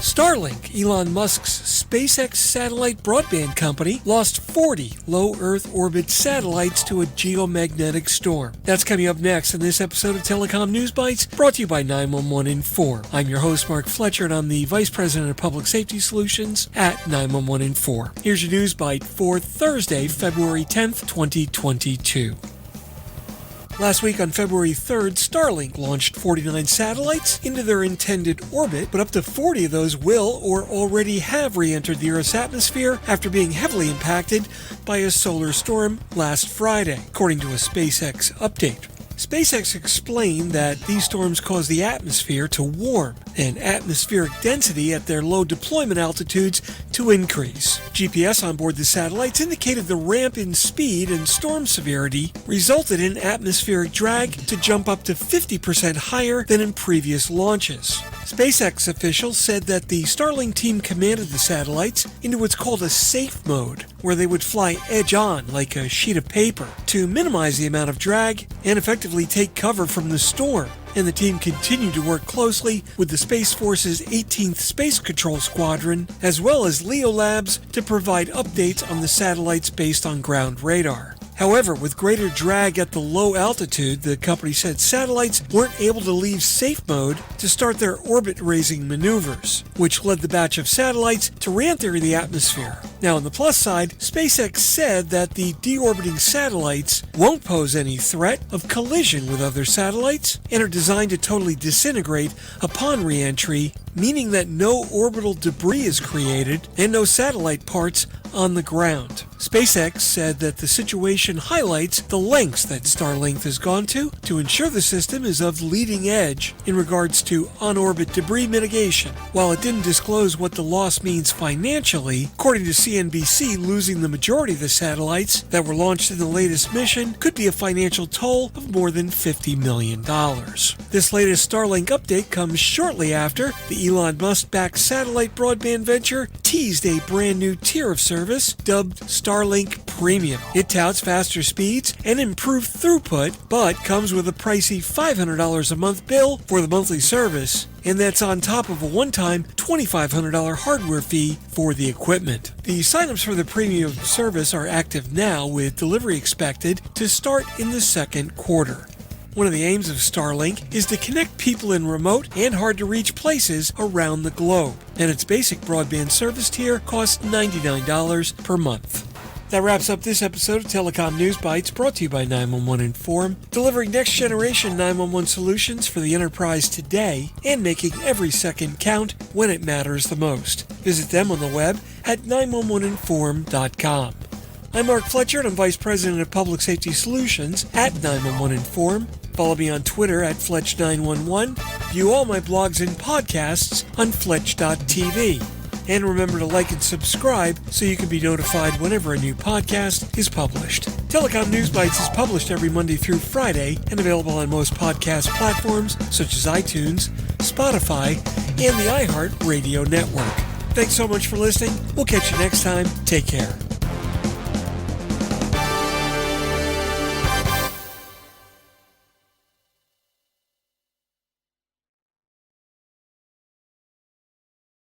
Starlink, Elon Musk's SpaceX satellite broadband company, lost 40 low Earth orbit satellites to a geomagnetic storm. That's coming up next in this episode of Telecom NewsBytes, brought to you by 911 Inform. I'm your host, Mark Fletcher, and I'm the Vice President of Public Safety Solutions at 911 Inform. Here's your news bite for Thursday, February 10th, 2022. Last week on February 3rd, Starlink launched 49 satellites into their intended orbit, but up to 40 of those will or already have re-entered the Earth's atmosphere after being heavily impacted by a solar storm last Friday, according to a SpaceX update. SpaceX explained that these storms cause the atmosphere to warm and atmospheric density at their low deployment altitudes to increase. GPS on board the satellites indicated the ramp in speed and storm severity resulted in atmospheric drag to jump up to 50% higher than in previous launches. SpaceX officials said that the Starlink team commanded the satellites into what's called a safe mode, where they would fly edge-on like a sheet of paper to minimize the amount of drag and effectively take cover from the storm. And the team continued to work closely with the Space Force's 18th Space Control Squadron, as well as Leo Labs, to provide updates on the satellites based on ground radar. However, with greater drag at the low altitude, the company said satellites weren't able to leave safe mode to start their orbit-raising maneuvers, which led the batch of satellites to re-enter the atmosphere. Now, on the plus side, SpaceX said that the deorbiting satellites won't pose any threat of collision with other satellites and are designed to totally disintegrate upon re-entry, meaning that no orbital debris is created and no satellite parts on the ground. SpaceX said that the situation highlights the lengths that Starlink has gone to ensure the system is of leading edge in regards to on-orbit debris mitigation. While it didn't disclose what the loss means financially, according to CNBC, losing the majority of the satellites that were launched in the latest mission could be a financial toll of more than $50 million. This latest Starlink update comes shortly after the Elon Musk-backed satellite broadband venture teased a brand new tier of service dubbed Starlink Premium. It touts faster speeds and improved throughput, but comes with a pricey $500 a month bill for the monthly service, and that's on top of a one-time $2,500 hardware fee for the equipment. The signups for the premium service are active now, with delivery expected to start in the second quarter. One of the aims of Starlink is to connect people in remote and hard-to-reach places around the globe, and its basic broadband service tier costs $99 per month. That wraps up this episode of Telecom NewsBytes, brought to you by 911 Inform, delivering next-generation 911 solutions for the enterprise today and making every second count when it matters the most. Visit them on the web at 911inform.com. I'm Mark Fletcher, and I'm Vice President of Public Safety Solutions at 911 Inform. Follow me on Twitter at Fletch911. View all my blogs and podcasts on Fletch.tv. And remember to like and subscribe so you can be notified whenever a new podcast is published. Telecom NewsBytes is published every Monday through Friday and available on most podcast platforms such as iTunes, Spotify, and the iHeart Radio Network. Thanks so much for listening. We'll catch you next time. Take care.